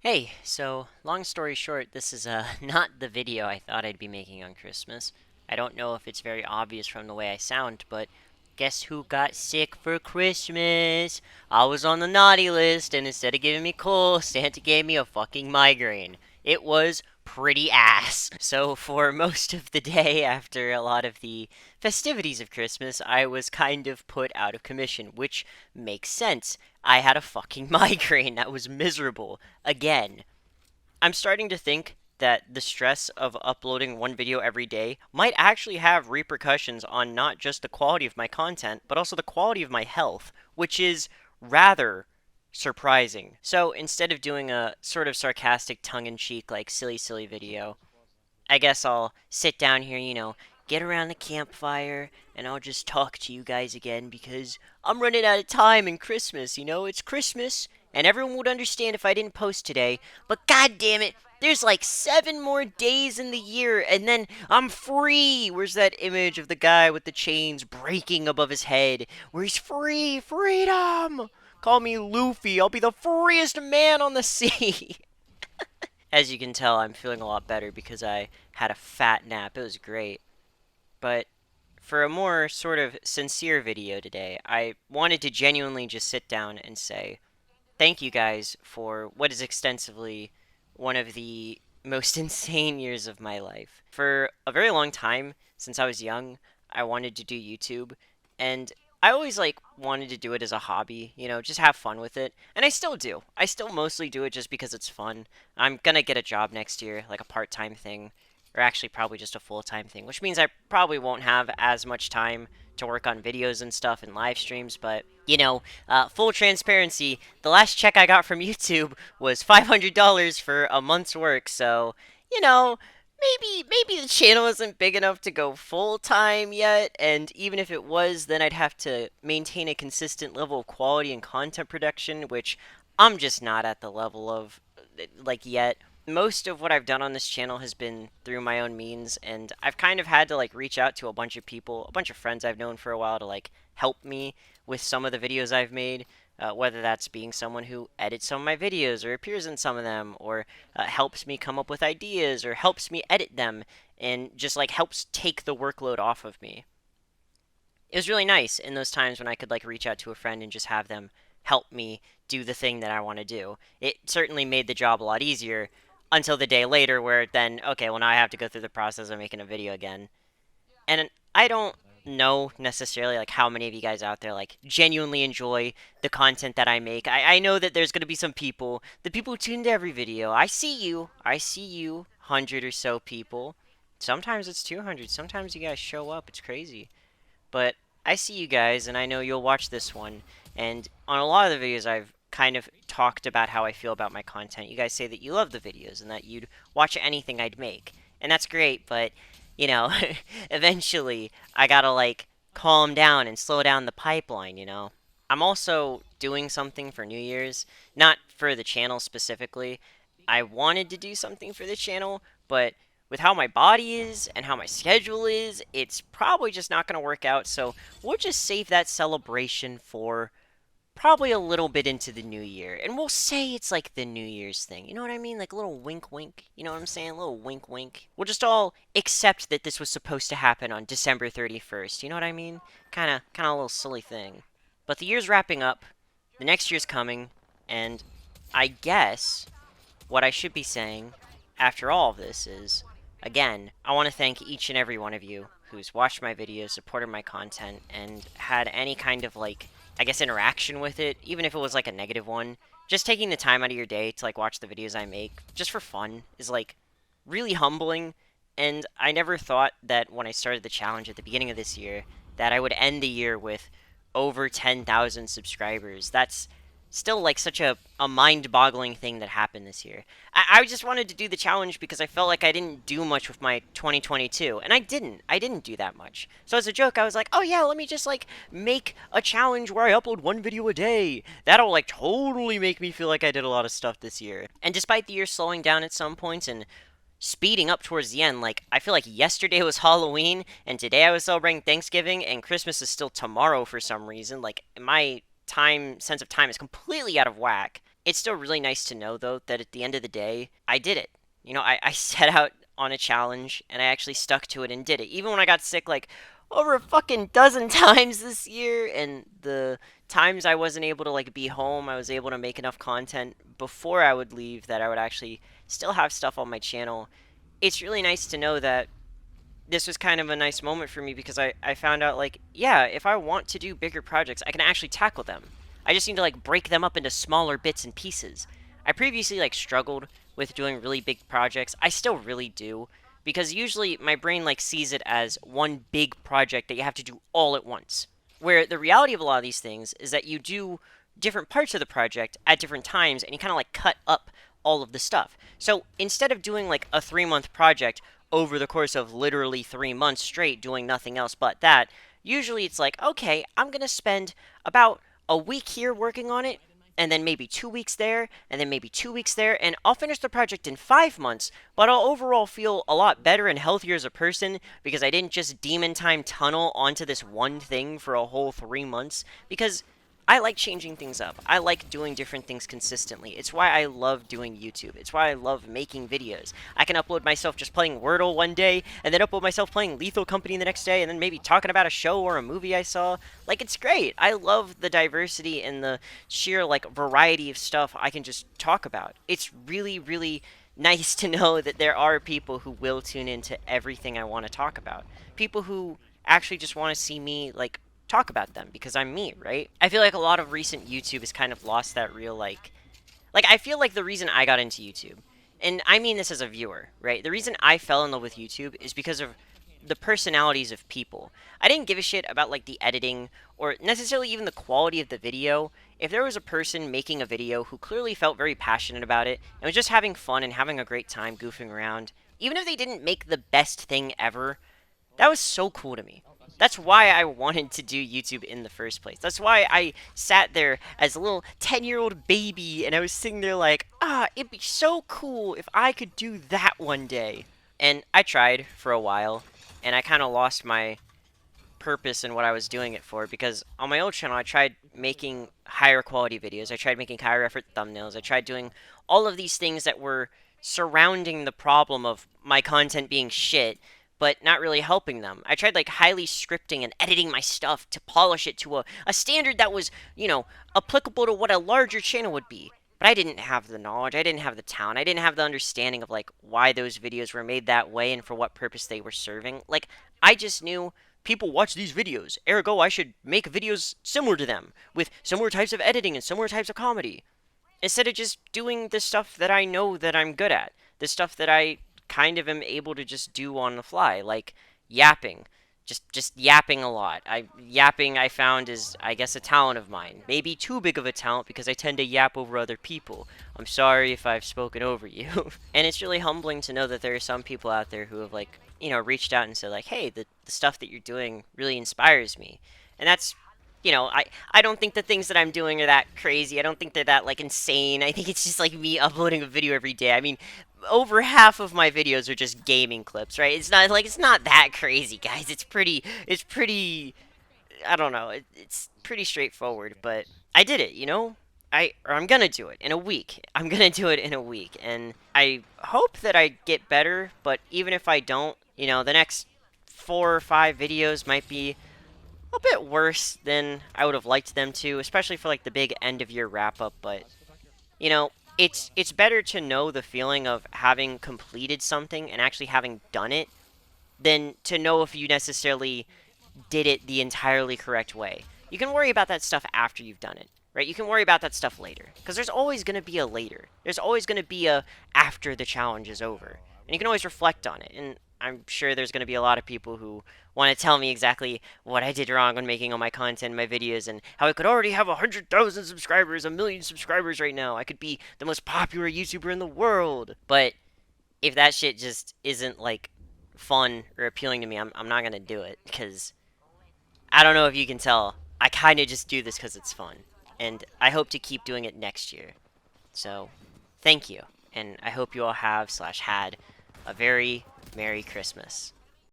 Hey, so long story short, this is not the video I thought I'd be making on Christmas. I don't know if it's very obvious from the way I sound, but guess who got sick for Christmas? I was on the naughty list, and instead of giving me coal, Santa gave me a fucking migraine. It was pretty ass. So for most of the day after a lot of the festivities of Christmas, I was kind of put out of commission, which makes sense. I had a fucking migraine that was miserable again. I'm starting to think that the stress of uploading one video every day might actually have repercussions on not just the quality of my content, but also the quality of my health, which is rather surprising. So instead of doing a sort of sarcastic, tongue in cheek, like silly video, I guess I'll sit down here, get around the campfire, and I'll just talk to you guys again because I'm running out of time in Christmas, It's Christmas, and everyone would understand if I didn't post today, but god damn it, there's like 7 more days in the year, and then I'm free! Where's that image of the guy with the chains breaking above his head? Where he's free! Freedom! Call me Luffy, I'll be the freest man on the sea! As you can tell, I'm feeling a lot better because I had a fat nap. It was great. But for a more sort of sincere video today, I wanted to genuinely just sit down and say thank you guys for what is extensively one of the most insane years of my life. For a very long time, since I was young, I wanted to do YouTube, and I always wanted to do it as a hobby, just have fun with it. And I still do. I still mostly do it just because it's fun. I'm gonna get a job next year, like a part-time thing, or actually probably just a full-time thing, which means I probably won't have as much time to work on videos and stuff and live streams, but full transparency, the last check I got from YouTube was $500 for a month's work, so, you know, maybe the channel isn't big enough to go full time yet, and even if it was, then I'd have to maintain a consistent level of quality and content production, which I'm just not at the level of yet. Most of what I've done on this channel has been through my own means, and I've kind of had to reach out to a bunch of people, a bunch of friends I've known for a while to help me with some of the videos I've made. Whether that's being someone who edits some of my videos or appears in some of them, or helps me come up with ideas, or helps me edit them, and just helps take the workload off of me. It was really nice in those times when I could reach out to a friend and just have them help me do the thing that I want to do. It certainly made the job a lot easier until the day later where then, okay, well now I have to go through the process of making a video again. And I don't know necessarily how many of you guys out there genuinely enjoy the content that I make. I know that there's gonna be some people, the people who tune into every video. I see you, 100 or so people. Sometimes it's 200. Sometimes you guys show up. It's crazy. But I see you guys, and I know you'll watch this one. And on a lot of the videos, I've kind of talked about how I feel about my content. You guys say that you love the videos and that you'd watch anything I'd make. And that's great, but, you know, eventually I gotta, calm down and slow down the pipeline. I'm also doing something for New Year's, not for the channel specifically. I wanted to do something for the channel, but with how my body is and how my schedule is, it's probably just not going to work out. So we'll just save that celebration for probably a little bit into the new year. And we'll say it's like the New Year's thing. You know what I mean? Like a little wink wink. You know what I'm saying? A little wink wink. We'll just all accept that this was supposed to happen on December 31st. You know what I mean? Kind of a little silly thing. But the year's wrapping up. The next year's coming. And I guess what I should be saying after all of this is, again, I want to thank each and every one of you who's watched my videos, supported my content, and had any kind of, I guess, interaction with it, even if it was, a negative one. Just taking the time out of your day to, watch the videos I make, just for fun, is, really humbling. And I never thought that when I started the challenge at the beginning of this year, that I would end the year with over 10,000 subscribers. That's still such a mind-boggling thing that happened this year. I just wanted to do the challenge because I felt like I didn't do much with my 2022, and I didn't do that much. So as a joke, I was like, oh yeah, let me just make a challenge where I upload one video a day. That'll totally make me feel like I did a lot of stuff this year. And despite the year slowing down at some points and speeding up towards the end, I feel like yesterday was Halloween and today I was celebrating Thanksgiving and Christmas is still tomorrow for some reason. My sense of time is completely out of whack. It's still really nice to know, though, that at the end of the day, I did it. I set out on a challenge and I actually stuck to it and did it. Even when I got sick, like, over a fucking dozen times this year, and the times I wasn't able to, like, be home, I was able to make enough content before I would leave that I would actually still have stuff on my channel. It's really nice to know that this was kind of a nice moment for me because I found out, like, yeah, if I want to do bigger projects, I can actually tackle them. I just need to, like, break them up into smaller bits and pieces. I previously, like, struggled with doing really big projects. I still really do, because usually my brain, like, sees it as one big project that you have to do all at once. Where the reality of a lot of these things is that you do different parts of the project at different times, and you kind of, like, cut up all of the stuff. So instead of doing, like, a 3 month project over the course of literally 3 months straight doing nothing else but that, usually it's like, okay, I'm going to spend about a week here working on it, and then maybe 2 weeks there, and then maybe 2 weeks there, and I'll finish the project in 5 months, but I'll overall feel a lot better and healthier as a person because I didn't just demon time tunnel onto this one thing for a whole 3 months. Because I like changing things up. I like doing different things consistently. It's why I love doing YouTube. It's why I love making videos. I can upload myself just playing Wordle one day, and then upload myself playing Lethal Company the next day, and then maybe talking about a show or a movie I saw. Like, it's great. I love the diversity and the sheer, like, variety of stuff I can just talk about. It's really, really nice to know that there are people who will tune into everything I want to talk about. People who actually just want to see me, like, talk about them because I'm me, right? I feel like a lot of recent YouTube has kind of lost that real, like, I feel like the reason I got into YouTube, and I mean this as a viewer, right? The reason I fell in love with YouTube is because of the personalities of people. I didn't give a shit about, like, the editing or necessarily even the quality of the video. If there was a person making a video who clearly felt very passionate about it and was just having fun and having a great time goofing around, even if they didn't make the best thing ever, that was so cool to me. That's why I wanted to do YouTube in the first place. That's why I sat there as a little 10-year-old baby and I was sitting there like, it'd be so cool if I could do that one day. And I tried for a while, and I kind of lost my purpose in what I was doing it for, because on my old channel I tried making higher quality videos. I tried making higher effort thumbnails. I tried doing all of these things that were surrounding the problem of my content being shit, but not really helping them. I tried, like, highly scripting and editing my stuff to polish it to a standard that was, applicable to what a larger channel would be. But I didn't have the knowledge, I didn't have the talent, I didn't have the understanding of, like, why those videos were made that way and for what purpose they were serving. Like, I just knew people watch these videos, ergo I should make videos similar to them, with similar types of editing and similar types of comedy, instead of just doing the stuff that I know that I'm good at, the stuff that I kind of am able to just do on the fly, like yapping. Just yapping a lot. Yapping, I found, is, I guess, a talent of mine. Maybe too big of a talent because I tend to yap over other people. I'm sorry if I've spoken over you. And it's really humbling to know that there are some people out there who have, like, reached out and said, like, hey, the stuff that you're doing really inspires me. And that's, I don't think the things that I'm doing are that crazy. I don't think they're that, like, insane. I think it's just, like, me uploading a video every day. I mean, over half of my videos are just gaming clips, right? It's not that crazy, guys. It's pretty, I don't know. It's pretty straightforward, but I did it, I'm gonna do it in a week. I'm gonna do it in a week, and I hope that I get better, but even if I don't, the next 4 or 5 videos might be a bit worse than I would have liked them to, especially for, like, the big end of year wrap up. But it's better to know the feeling of having completed something and actually having done it than to know if you necessarily did it the entirely correct way. You can worry about that stuff after you've done it, right? You can worry about that stuff later, because there's always going to be a later. There's always going to be a after the challenge is over, and you can always reflect on it. And I'm sure there's going to be a lot of people who want to tell me exactly what I did wrong when making all my content, my videos, and how I could already have 100,000 subscribers, 1 million subscribers right now. I could be the most popular YouTuber in the world. But if that shit just isn't, like, fun or appealing to me, I'm not going to do it, because I don't know if you can tell. I kind of just do this because it's fun. And I hope to keep doing it next year. So, thank you. And I hope you all have/had a very Merry Christmas.